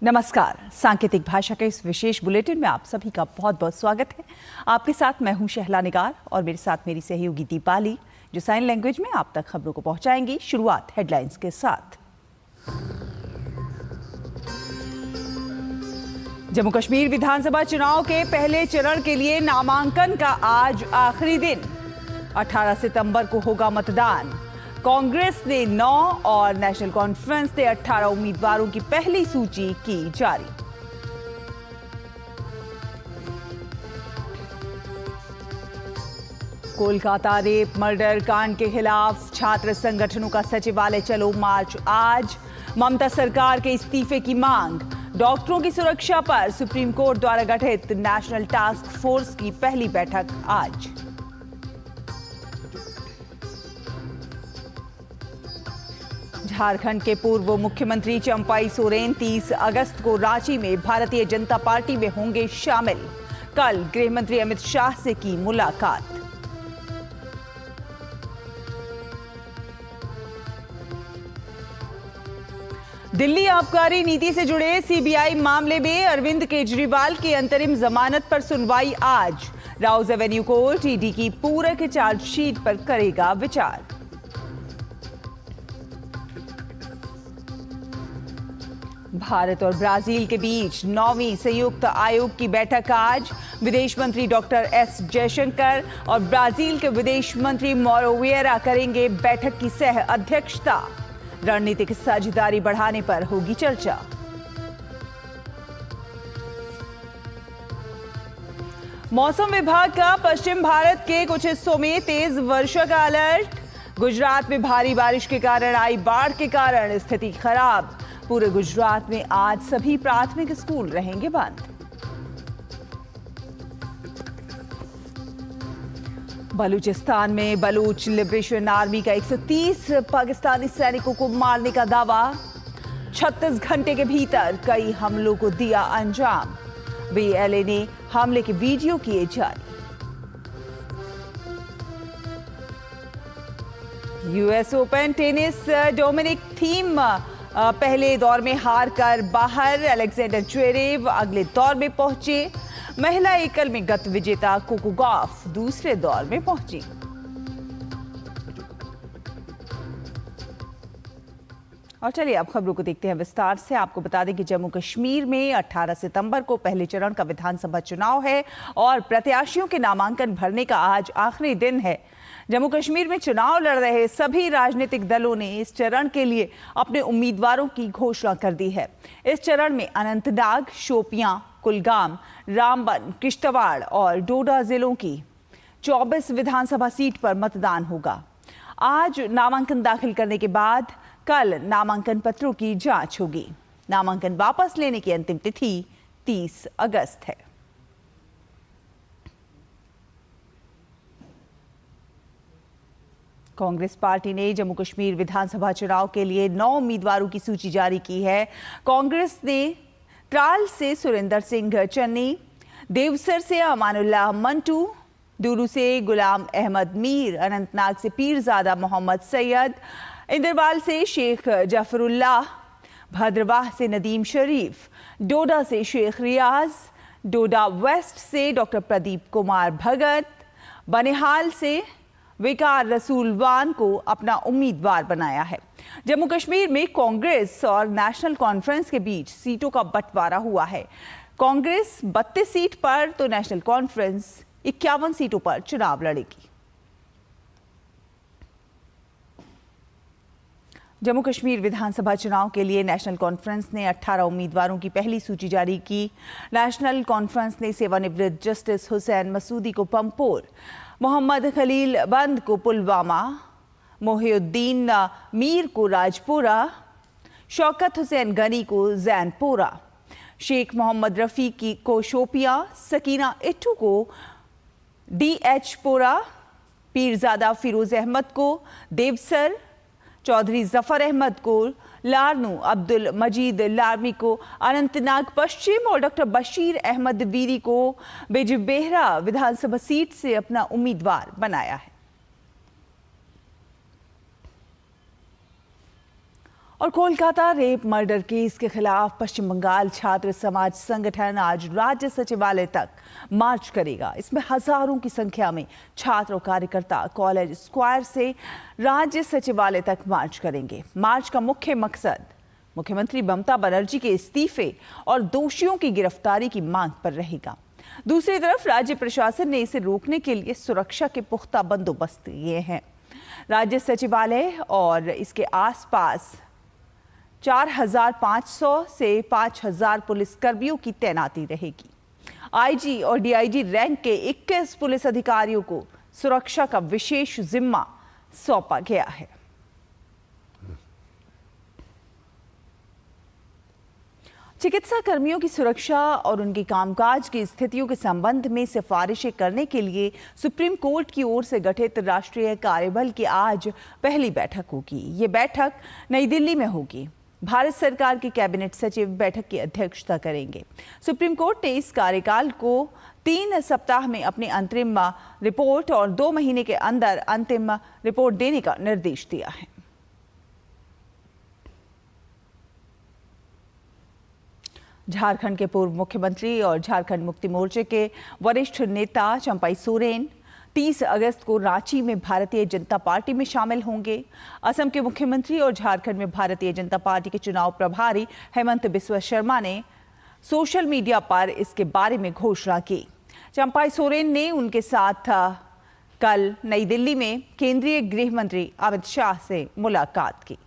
नमस्कार। सांकेतिक भाषा के इस विशेष बुलेटिन में आप सभी का बहुत बहुत स्वागत है। आपके साथ मैं हूं शहला निगार और मेरे साथ मेरी सहयोगी दीपाली, जो साइन लैंग्वेज में आप तक खबरों को पहुंचाएंगी। शुरुआत हेडलाइंस के साथ। जम्मू कश्मीर विधानसभा चुनाव के पहले चरण के लिए नामांकन का आज आखिरी दिन। 18 सितंबर को होगा मतदान। कांग्रेस ने 9 और नेशनल कॉन्फ्रेंस ने 18 उम्मीदवारों की पहली सूची की जारी। कोलकाता रेप मर्डर कांड के खिलाफ छात्र संगठनों का सचिवालय चलो मार्च आज। ममता सरकार के इस्तीफे की मांग। डॉक्टरों की सुरक्षा पर सुप्रीम कोर्ट द्वारा गठित नेशनल टास्क फोर्स की पहली बैठक आज। झारखंड के पूर्व मुख्यमंत्री चंपाई सोरेन 30 अगस्त को रांची में भारतीय जनता पार्टी में होंगे शामिल। कल गृह मंत्री अमित शाह से की मुलाकात। दिल्ली आबकारी नीति से जुड़े सीबीआई मामले में अरविंद केजरीवाल की अंतरिम जमानत पर सुनवाई आज। राउज एवेन्यू कोर्ट ईडी की पूरक चार्जशीट पर करेगा विचार। भारत और ब्राजील के बीच 9वीं संयुक्त आयोग की बैठक आज। विदेश मंत्री डॉक्टर एस जयशंकर और ब्राजील के विदेश मंत्री मौरो विएरा करेंगे बैठक की सह अध्यक्षता। रणनीतिक साझेदारी बढ़ाने पर होगी चर्चा। मौसम विभाग का पश्चिम भारत के कुछ हिस्सों में तेज वर्षा का अलर्ट। गुजरात में भारी बारिश के कारण आई बाढ़ के कारण स्थिति खराब। पूरे गुजरात में आज सभी प्राथमिक स्कूल रहेंगे बंद। बलूचिस्तान में बलूच लिबरेशन आर्मी का 130 पाकिस्तानी सैनिकों को मारने का दावा। 36 घंटे के भीतर कई हमलों को दिया अंजाम। बीएलए ने हमले के वीडियो किए जारी। US Open tennis Dominic Thiem पहले दौर में हार कर बाहर। अलेक्जेंडर ज्वेरेव अगले दौर में पहुंचे। महिला एकल में गत विजेता कोको गॉफ दूसरे दौर में पहुंची। और चलिए अब खबरों को देखते हैं विस्तार से। आपको बता दें कि जम्मू कश्मीर में 18 सितंबर को पहले चरण का विधानसभा चुनाव है और प्रत्याशियों के नामांकन भरने का आज आखिरी दिन है। जम्मू कश्मीर में चुनाव लड़ रहे सभी राजनीतिक दलों ने इस चरण के लिए अपने उम्मीदवारों की घोषणा कर दी है। इस चरण में अनंतनाग, शोपियां, कुलगाम, रामबन, किश्तवाड़ और डोडा जिलों की 24 विधानसभा सीट पर मतदान होगा। आज नामांकन दाखिल करने के बाद कल नामांकन पत्रों की जांच होगी। नामांकन वापस लेने की अंतिम तिथि 30 अगस्त है। कांग्रेस पार्टी ने जम्मू कश्मीर विधानसभा चुनाव के लिए 9 उम्मीदवारों की सूची जारी की है। कांग्रेस ने त्राल से सुरेंद्र सिंह चन्नी, देवसर से अमानुल्लाह मंटू, दूरू से गुलाम अहमद मीर, अनंतनाग से पीरजादा मोहम्मद सैयद, इंदरवाल से शेख जफरुल्लाह, भद्रवाह से नदीम शरीफ, डोडा से शेख रियाज, डोडा वेस्ट से डॉक्टर प्रदीप कुमार भगत, बनिहाल से विकार रसूलवान को अपना उम्मीदवार बनाया है। जम्मू कश्मीर में कांग्रेस और नेशनल कॉन्फ्रेंस के बीच सीटों का बंटवारा हुआ है। कांग्रेस 32 सीट पर तो नेशनल कॉन्फ्रेंस 51 सीटों पर चुनाव लड़ेगी। जम्मू कश्मीर विधानसभा चुनाव के लिए नेशनल कॉन्फ्रेंस ने 18 उम्मीदवारों की पहली सूची जारी की। नेशनल कॉन्फ्रेंस ने सेवानिवृत्त जस्टिस हुसैन मसूदी को पंपोर, मोहम्मद खलील बंद को पुलवामा, मोहिउद्दीन मीर को राजपुरा, शौकत हुसैन गनी को जैनपोरा, शेख मोहम्मद रफ़ी को शोपियां, सकीना इट्टू को डीएच पोरा, पीरजादा फिरोज अहमद को देवसर, चौधरी जफर अहमद को लारनू, अब्दुल मजीद लारमी को अनंतनाग पश्चिम और डॉक्टर बशीर अहमद वीरी को बिजबेहरा विधानसभा सीट से अपना उम्मीदवार बनाया है। और कोलकाता रेप मर्डर केस के खिलाफ पश्चिम बंगाल छात्र समाज संगठन आज राज्य सचिवालय तक मार्च करेगा। इसमें हजारों की संख्या में छात्र और कार्यकर्ता कॉलेज स्क्वायर से राज्य सचिवालय तक मार्च करेंगे। मार्च का मुख्य मकसद मुख्यमंत्री ममता बनर्जी के इस्तीफे और दोषियों की गिरफ्तारी की मांग पर रहेगा। दूसरी तरफ राज्य प्रशासन ने इसे रोकने के लिए सुरक्षा के पुख्ता बंदोबस्त किए हैं। राज्य सचिवालय और इसके आसपास 4,500 से 5,000 पुलिसकर्मियों की तैनाती रहेगी। आईजी और डीआईजी रैंक के 21 पुलिस अधिकारियों को सुरक्षा का विशेष जिम्मा सौंपा गया है। चिकित्सा कर्मियों की सुरक्षा और उनकी कामकाज की स्थितियों के संबंध में सिफारिशें करने के लिए सुप्रीम कोर्ट की ओर से गठित राष्ट्रीय कार्यबल की आज पहली बैठक होगी। ये बैठक नई दिल्ली में होगी। भारत सरकार के कैबिनेट सचिव बैठक की अध्यक्षता करेंगे। सुप्रीम कोर्ट ने इस कार्यकाल को 3 सप्ताह में अपनी अंतरिम रिपोर्ट और 2 महीने के अंदर अंतिम रिपोर्ट देने का निर्देश दिया है। झारखंड के पूर्व मुख्यमंत्री और झारखंड मुक्ति मोर्चे के वरिष्ठ नेता चंपाई सोरेन 30 अगस्त को रांची में भारतीय जनता पार्टी में शामिल होंगे। असम के मुख्यमंत्री और झारखंड में भारतीय जनता पार्टी के चुनाव प्रभारी हेमंत बिस्वा शर्मा ने सोशल मीडिया पर इसके बारे में घोषणा की। चंपाई सोरेन ने उनके साथ कल नई दिल्ली में केंद्रीय गृह मंत्री अमित शाह से मुलाकात की।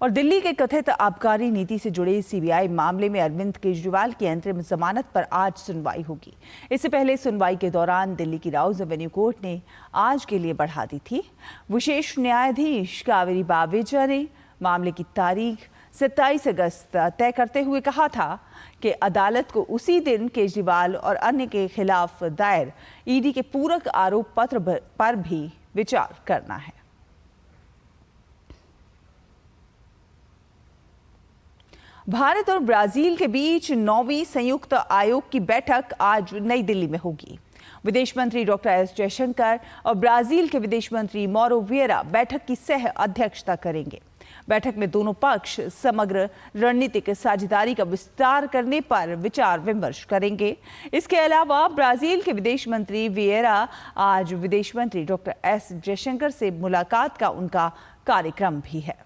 और दिल्ली के कथित आबकारी नीति से जुड़े सीबीआई मामले में अरविंद केजरीवाल की अंतरिम जमानत पर आज सुनवाई होगी। इससे पहले सुनवाई के दौरान दिल्ली की राउज एवेन्यू कोर्ट ने आज के लिए बढ़ा दी थी। विशेष न्यायाधीश कावेरी बावेजा ने मामले की तारीख 27 अगस्त तय करते हुए कहा था कि अदालत को उसी दिन केजरीवाल और अन्य के खिलाफ दायर ईडी के पूरक आरोप पत्र पर भी विचार करना है। भारत और ब्राजील के बीच 9वीं संयुक्त आयोग की बैठक आज नई दिल्ली में होगी। विदेश मंत्री डॉक्टर एस जयशंकर और ब्राजील के विदेश मंत्री मौरो विएरा बैठक की सह अध्यक्षता करेंगे। बैठक में दोनों पक्ष समग्र रणनीतिक साझेदारी का विस्तार करने पर विचार विमर्श करेंगे। इसके अलावा ब्राजील के विदेश मंत्री विएरा आज विदेश मंत्री डॉक्टर एस जयशंकर से मुलाकात का उनका कार्यक्रम भी है।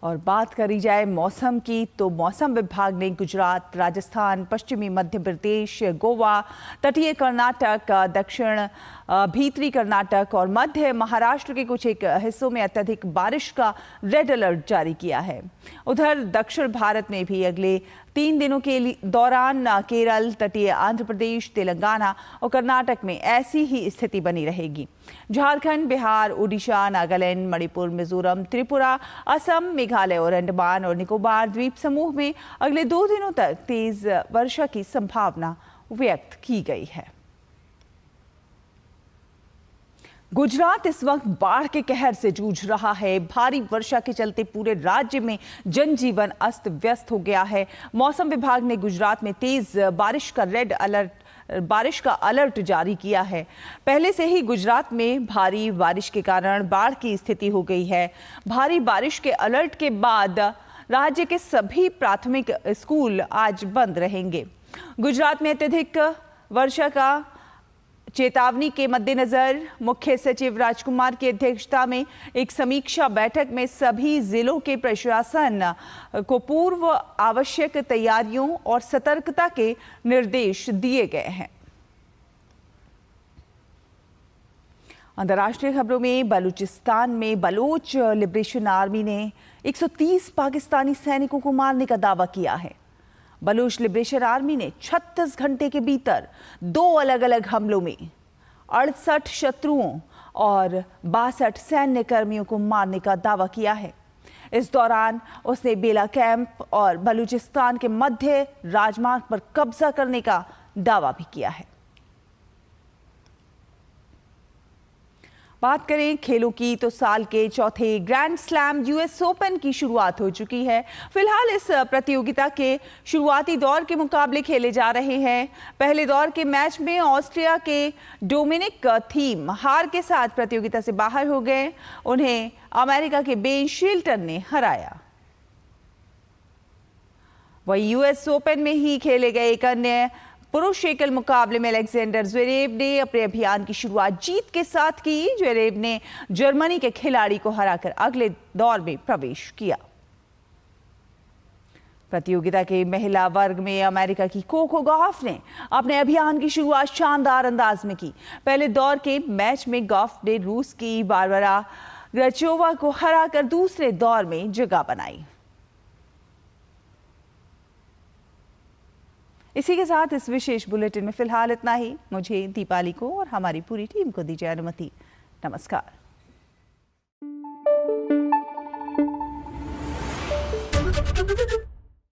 और बात करी जाए मौसम की, तो मौसम विभाग ने गुजरात, राजस्थान, पश्चिमी मध्य प्रदेश, गोवा, तटीय कर्नाटक, दक्षिण भीतरी कर्नाटक और मध्य महाराष्ट्र के कुछ एक हिस्सों में अत्यधिक बारिश का रेड अलर्ट जारी किया है। उधर दक्षिण भारत में भी अगले 3 दिनों के दौरान केरल, तटीय आंध्र प्रदेश, तेलंगाना और कर्नाटक में ऐसी ही स्थिति बनी रहेगी। झारखंड, बिहार, ओडिशा, नागालैंड, मणिपुर, मिजोरम, त्रिपुरा, असम, मेघालय और अंडमान और निकोबार द्वीप समूह में अगले 2 दिनों तक तेज वर्षा की संभावना व्यक्त की गई है। गुजरात इस वक्त बाढ़ के कहर से जूझ रहा है। भारी वर्षा के चलते पूरे राज्य में जनजीवन अस्त व्यस्त हो गया है। मौसम विभाग ने गुजरात में तेज बारिश का अलर्ट जारी किया है। पहले से ही गुजरात में भारी बारिश के कारण बाढ़ की स्थिति हो गई है। भारी बारिश के अलर्ट के बाद राज्य के सभी प्राथमिक स्कूल आज बंद रहेंगे। गुजरात में अत्यधिक वर्षा का चेतावनी के मद्देनजर मुख्य सचिव राजकुमार की अध्यक्षता में एक समीक्षा बैठक में सभी जिलों के प्रशासन को पूर्व आवश्यक तैयारियों और सतर्कता के निर्देश दिए गए हैं। अंतर्राष्ट्रीय खबरों में, बलूचिस्तान में बलोच लिबरेशन आर्मी ने 130 पाकिस्तानी सैनिकों को मारने का दावा किया है। बलूच लिबरेशन आर्मी ने 36 घंटे के भीतर 2 अलग अलग हमलों में 68 शत्रुओं और 62 सैन्य कर्मियों को मारने का दावा किया है। इस दौरान उसने बेला कैंप और बलूचिस्तान के मध्य राजमार्ग पर कब्जा करने का दावा भी किया है। बात करें खेलों की तो साल के चौथे ग्रैंड स्लैम यूएस ओपन की शुरुआत हो चुकी है। फिलहाल इस प्रतियोगिता के शुरुआती दौर के मुकाबले खेले जा रहे हैं। पहले दौर के मैच में ऑस्ट्रिया के डोमिनिक थीम हार के साथ प्रतियोगिता से बाहर हो गए। उन्हें अमेरिका के बेन शिल्टन ने हराया। वही यूएस ओपन में ही खेले गए एक अन्य पुरुष एकल मुकाबले में अलेक्जेंडर ज़्वेरेव ने अपने अभियान की शुरुआत जीत के साथ की। ज़्वेरेव ने जर्मनी के खिलाड़ी को हराकर अगले दौर में प्रवेश किया। प्रतियोगिता के महिला वर्ग में अमेरिका की कोको गॉफ ने अपने अभियान की शुरुआत शानदार अंदाज में की। पहले दौर के मैच में गॉफ ने रूस की बारबरा ग्राचोवा को हराकर दूसरे दौर में जगह बनाई। इसी के साथ इस विशेष बुलेटिन में फिलहाल इतना ही। मुझे, दीपाली को और हमारी पूरी टीम को दीजिए अनुमति। नमस्कार।